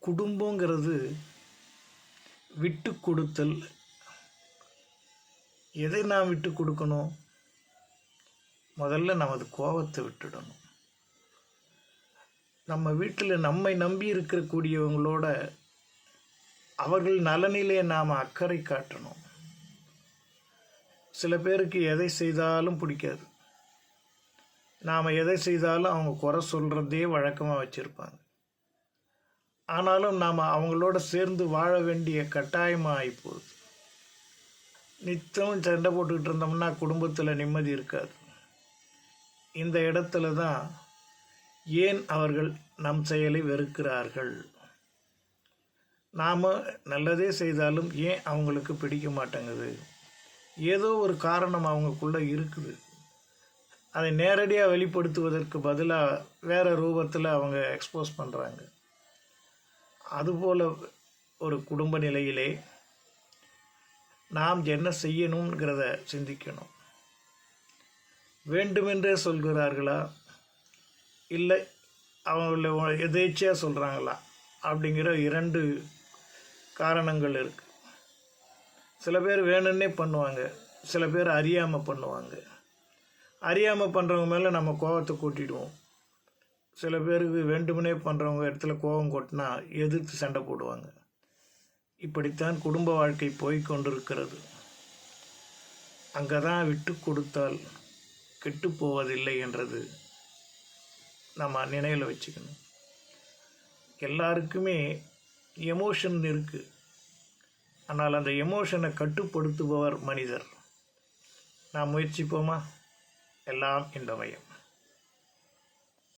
குடும்பங்கிறது விட்டு கொடுத்தல். எதை நாம் விட்டு கொடுக்கணும்? முதல்ல நமது கோபத்தை விட்டுடணும். நம்ம வீட்டில் நம்மை நம்பி இருக்கக்கூடியவங்களோட அவர்கள் நலனிலே நாம் அக்கறை காட்டணும். சில பேருக்கு எதை செய்தாலும் பிடிக்காது. நாம் எதை செய்தாலும் அவங்க குறை சொல்கிறதே வழக்கமாக வச்சுருப்பாங்க. ஆனாலும் நாம் அவங்களோட சேர்ந்து வாழ வேண்டிய கட்டாயமாக ஆகிப்போகுது. நித்தம் சண்டை போட்டுக்கிட்டு இருந்தோம்னா குடும்பத்தில் நிம்மதி இருக்காது. இந்த இடத்துல தான் ஏன் அவர்கள் நம் செயலை வெறுக்கிறார்கள்? நாம் நல்லதே செய்தாலும் ஏன் அவங்களுக்கு பிடிக்க மாட்டேங்குது? ஏதோ ஒரு காரணம் அவங்களுக்குள்ளே இருக்குது. அதை நேரடியாக வெளிப்படுத்துவதற்கு பதிலாக வேறு ரூபத்தில் அவங்க எக்ஸ்போஸ் பண்ணுறாங்க. அதுபோல் ஒரு குடும்ப நிலையிலே நாம் என்ன செய்யணுங்கிறத சிந்திக்கணும். வேண்டுமென்றே சொல்கிறார்களா, இல்லை அவங்கள எதேச்சியாக சொல்கிறாங்களா அப்படிங்கிற 2 காரணங்கள் இருக்குது. சில பேர் வேணும்னே பண்ணுவாங்க, சில பேர் அறியாமல் பண்ணுவாங்க. அறியாமல் பண்ணுறவங்க மேலே நம்ம கோபத்தை கூட்டிடுவோம். சில பேருக்கு வேண்டுமனே பண்ணுறவங்க இடத்துல கோபம் கொட்டினா எதிர்த்து சண்டை போடுவாங்க. இப்படித்தான் குடும்ப வாழ்க்கை போய்கொண்டிருக்கிறது. அங்கே தான் விட்டு கொடுத்தால் கெட்டு போவதில்லை என்றது நம்ம நினைவில் வச்சுக்கணும். எல்லாருக்குமே எமோஷன் இருக்குது. ஆனால் அந்த எமோஷனை கட்டுப்படுத்துபவர் மனிதர். நாம் முயற்சிப்போமா? எல்லாம் இன்பமயம்.